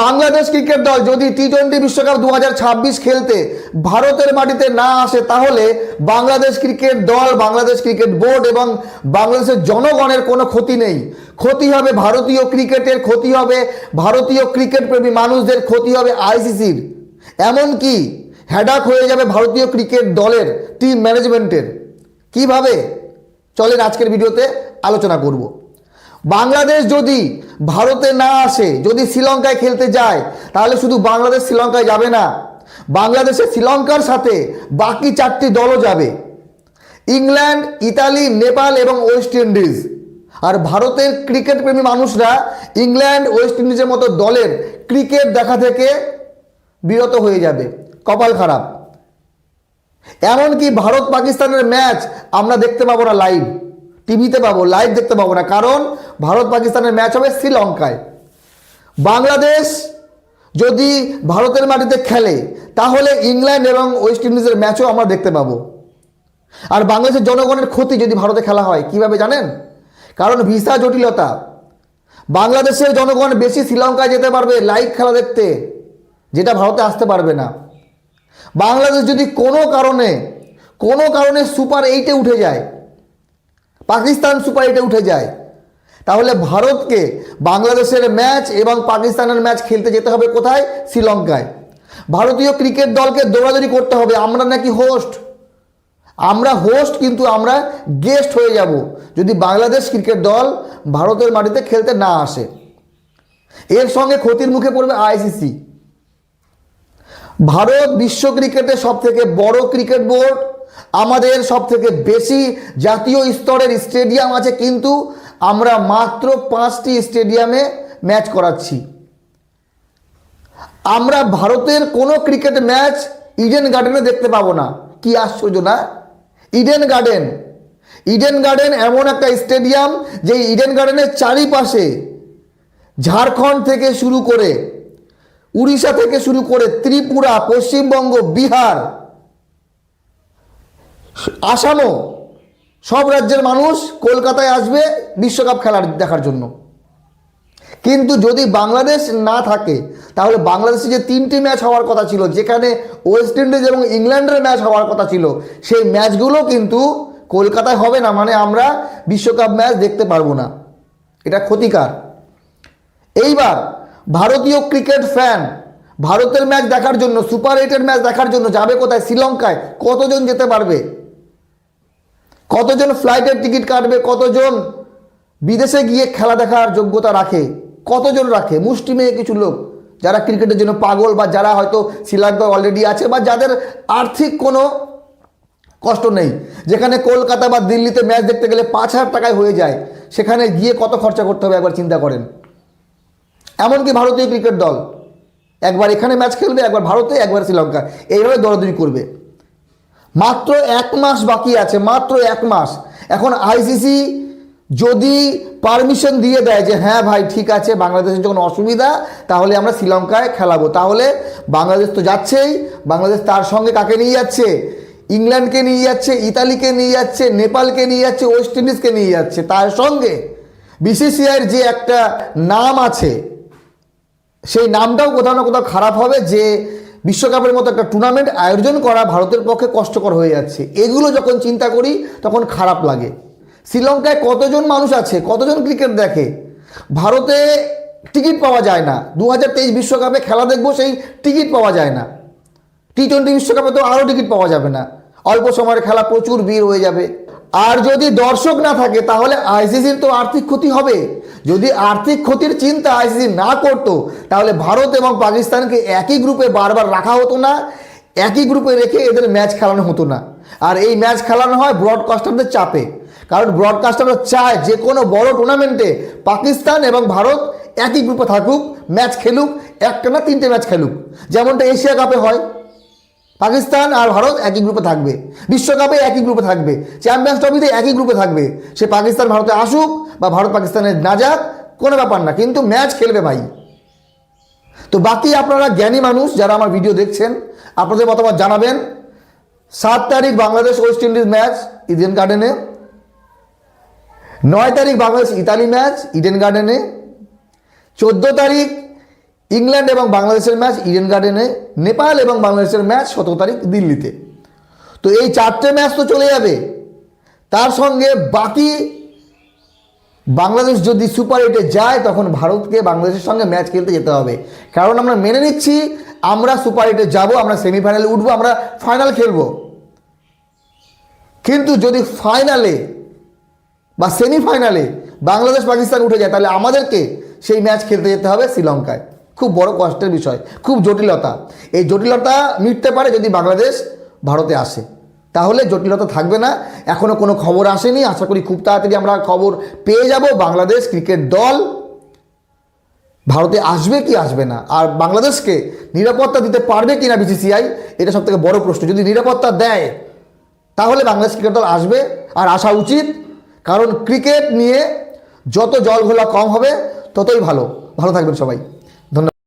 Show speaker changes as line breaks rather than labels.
Bangladesh cricket দল যদি টি-20 বিশ্বকাপ 2026 খেলতে ভারতের মাটিতে না আসে, তাহলে বাংলাদেশ ক্রিকেট দল, বাংলাদেশ ক্রিকেট বোর্ড এবং বাংলাদেশের জনগণের কোনো ক্ষতি নেই। ক্ষতি হবে ভারতীয় ক্রিকেটের, ক্ষতি হবে ভারতীয় ক্রিকেট প্রেমী মানুষদের, ক্ষতি হবে আইসিসির, এমনকি হেডাক হয়ে যাবে ভারতীয় ক্রিকেট দলের টিম ম্যানেজমেন্টের। কিভাবে? চলেন আজকের ভিডিওতে আলোচনা করব। বাংলাদেশ যদি ভারতে না আসে, যদি শ্রীলঙ্কায় খেলতে যায়, তাহলে শুধু বাংলাদেশ শ্রীলঙ্কায় যাবে না, বাংলাদেশের শ্রীলঙ্কার সাথে বাকি 4টি দলও যাবে, ইংল্যান্ড, ইতালি, নেপাল এবং ওয়েস্ট ইন্ডিজ। আর ভারতের ক্রিকেট প্রেমী মানুষরা ইংল্যান্ড, ওয়েস্ট ইন্ডিজের মতো দলের ক্রিকেট দেখা থেকে বিরত হয়ে যাবে। কপাল খারাপ। এমনকি ভারত পাকিস্তানের ম্যাচ আমরা দেখতে পাবো না লাইভ, টিভিতে পাবো, লাইভ দেখতে পাবো না, কারণ ভারত পাকিস্তানের ম্যাচ হবে শ্রীলঙ্কায়। বাংলাদেশ যদি ভারতের মাটিতে খেলে, তাহলে ইংল্যান্ড এবং ওয়েস্ট ইন্ডিজের ম্যাচও আমরা দেখতে পাবো। আর বাংলাদেশের জনগণের ক্ষতি যদি ভারতে খেলা হয়, কিভাবে জানেন? কারণ ভিসা জটিলতা। বাংলাদেশের জনগণ বেশি শ্রীলঙ্কায় যেতে পারবে লাইভ খেলা দেখতে, যেটা ভারতে আসতে পারবে না। বাংলাদেশ যদি কোনো কারণে সুপার 8-এ উঠে যায়, পাকিস্তান সুপার 8-এ উঠে যায়, তাহলে ভারতকে বাংলাদেশের ম্যাচ এবং পাকিস্তানের ম্যাচ খেলতে যেতে হবে কোথায়? শ্রীলঙ্কায়। ভারতীয় ক্রিকেট দলকে দৌড়াদৌড়ি করতে হবে। আমরা নাকি হোস্ট, আমরা হোস্ট, কিন্তু আমরা গেস্ট হয়ে যাব যদি বাংলাদেশ ক্রিকেট দল ভারতের মাটিতে খেলতে না আসে। এর সঙ্গে ক্ষতির মুখে পড়বে আইসিসি। ভারত বিশ্ব ক্রিকেটের সবথেকে বড় ক্রিকেট বোর্ড, আমাদের সবথেকে বেশি জাতীয় স্তরের স্টেডিয়াম আছে, কিন্তু আমরা মাত্র 5টি স্টেডিয়ামে ম্যাচ করাচ্ছি। আমরা ভারতের কোনো ক্রিকেট ম্যাচ ইডেন গার্ডেনে দেখতে পাবো না। কি আশ্চর্য না? ইডেন গার্ডেন এমন একটা স্টেডিয়াম, যে ইডেন গার্ডেনের চারিপাশে ঝাড়খণ্ড থেকে শুরু করে, উড়িষ্যা থেকে শুরু করে, ত্রিপুরা, পশ্চিমবঙ্গ, বিহার, আসামও, সব রাজ্যের মানুষ কলকাতায় আসবে বিশ্বকাপ খেলার দেখার জন্য। কিন্তু যদি বাংলাদেশ না থাকে, তাহলে বাংলাদেশে যে 3টি ম্যাচ হওয়ার কথা ছিল, যেখানে ওয়েস্ট ইন্ডিজ এবং ইংল্যান্ডের ম্যাচ হওয়ার কথা ছিল, সেই ম্যাচগুলো কিন্তু কলকাতায় হবে না। মানে আমরা বিশ্বকাপ ম্যাচ দেখতে পারবো না। এটা ক্ষতিকর। এইবার ভারতীয় ক্রিকেট ফ্যান ভারতের ম্যাচ দেখার জন্য, সুপার 8-এর ম্যাচ দেখার জন্য যাবে কোথায়? শ্রীলঙ্কায়। কতজন যেতে পারবে? কতজন ফ্লাইটের টিকিট কাটবে? কতজন বিদেশে গিয়ে খেলা দেখার যোগ্যতা রাখে? কতজন রাখে? মুষ্টিমেয় কিছু লোক, যারা ক্রিকেটের জন্য পাগল, বা যারা হয়তো শ্রীলঙ্কায় অলরেডি আছে, বা যাদের আর্থিক কোনো কষ্ট নেই। যেখানে কলকাতা বা দিল্লিতে ম্যাচ দেখতে গেলে 5,000 টাকায় হয়ে যায়, সেখানে গিয়ে কত খরচা করতে হবে একবার চিন্তা করেন। এমনকি ভারতীয় ক্রিকেট দল একবার এখানে ম্যাচ খেলবে, একবার ভারতে, একবার শ্রীলঙ্কা, এইভাবে দৌড়াদৌড়ি করবে। মাত্র 1 মাস বাকি আছে, মাত্র 1 মাস। এখন আইসিসি যদি পারমিশন দিয়ে দেয় যে হ্যাঁ ভাই ঠিক আছে, বাংলাদেশের যখন অসুবিধা, তাহলে আমরা শ্রীলঙ্কায় খেলাবো, তাহলে বাংলাদেশ তো যাচ্ছেই। বাংলাদেশ তার সঙ্গে কাকে নিয়ে যাচ্ছে? ইংল্যান্ডকে নিয়ে যাচ্ছে, ইতালিকে নিয়ে যাচ্ছে, নেপালকে নিয়ে যাচ্ছে, ওয়েস্ট ইন্ডিজকে নিয়ে যাচ্ছে। তার সঙ্গে বিসিসিআইয়ের যে একটা নাম আছে, সেই নামটাও কোথাও না কোথাও খারাপ হবে, যে বিশ্বকাপের মতো একটা টুর্নামেন্ট আয়োজন করা ভারতের পক্ষে কষ্টকর হয়ে যাচ্ছে। এগুলো যখন চিন্তা করি তখন খারাপ লাগে। শ্রীলঙ্কায় কতজন মানুষ আছে, কতজন ক্রিকেট দেখে? ভারতে টিকিট পাওয়া যায় না। 2023 বিশ্বকাপে খেলা দেখবো, সেই টিকিট পাওয়া যায় না। টি-20 বিশ্বকাপে তো আরও টিকিট পাওয়া যাবে না। অল্প সময়ের খেলা, প্রচুর ভিড় হয়ে যাবে। আর যদি দর্শক না থাকে, তাহলে আইসিসির তো আর্থিক ক্ষতি হবে। যদি আর্থিক ক্ষতির চিন্তা আইসিসি না করতো, তাহলে ভারত এবং পাকিস্তানকে একই গ্রুপে বারবার রাখা হতো না, একই গ্রুপে রেখে এদের ম্যাচ খেলানো হতো না। আর এই ম্যাচ খেলানো হয় ব্রডকাস্টারদের চাপে, কারণ ব্রডকাস্টাররা চায় যে কোনো বড় টুর্নামেন্টে পাকিস্তান এবং ভারত একই গ্রুপে থাকুক, ম্যাচ খেলুক, একটানা 3টে ম্যাচ খেলুক, যেমনটা এশিয়া কাপে হয়। পাকিস্তান আর ভারত একই গ্রুপে থাকবে, বিশ্বকাপে একই গ্রুপে থাকবে, চ্যাম্পিয়ন্স ট্রফিতে একই গ্রুপে থাকবে। সে পাকিস্তান ভারতে আসুক বা ভারত পাকিস্তানে না যাক, কোনো ব্যাপার না, কিন্তু ম্যাচ খেলবে ভাই। তো বাকি আপনারা জ্ঞানী মানুষ যারা আমার ভিডিও দেখছেন, আপনাদের মতামত জানাবেন। 7 তারিখ Bangladesh West Indies match Eden গার্ডেনে, 9 তারিখ বাংলাদেশ ইতালি ম্যাচ ইডেন গার্ডেনে, 14 তারিখ ইংল্যান্ড এবং বাংলাদেশের ম্যাচ ইডেন গার্ডেনে, নেপাল এবং বাংলাদেশের ম্যাচ 17 তারিখ দিল্লিতে। তো এই 4টে ম্যাচ তো চলে যাবে। তার সঙ্গে বাকি বাংলাদেশ যদি সুপার 8-এ যায় তখন ভারতকে বাংলাদেশের সঙ্গে ম্যাচ খেলতে যেতে হবে। কারণ আমরা মেনে নিচ্ছি আমরা সুপার 8-এ যাবো, আমরা সেমিফাইনালে উঠবো, আমরা ফাইনাল খেলবো। কিন্তু যদি ফাইনালে বা সেমিফাইনালে বাংলাদেশ পাকিস্তান উঠে যায় তাহলে আমাদেরকে সেই ম্যাচ খেলতে যেতে হবে শ্রীলঙ্কায়। খুব বড় কষ্টের বিষয়, খুব জটিলতা। এই জটিলতা মিটতে পারে যদি বাংলাদেশ ভারতে আসে, তাহলে জটিলতা থাকবে না। এখনও কোনো খবর আসেনি, আশা করি খুব তাড়াতাড়ি আমরা খবর পেয়ে যাব বাংলাদেশ ক্রিকেট দল ভারতে আসবে কি আসবে না, আর বাংলাদেশকে নিরাপত্তা দিতে পারবে কি না বিসিসিআই, এটা সবথেকে বড় প্রশ্ন। যদি নিরাপত্তা দেয় তাহলে বাংলাদেশ ক্রিকেট দল আসবে, আর আসা উচিত। কারণ ক্রিকেট নিয়ে যত জল ঘোলা কম হবে ততই ভালো। ভালো থাকবেন সবাই।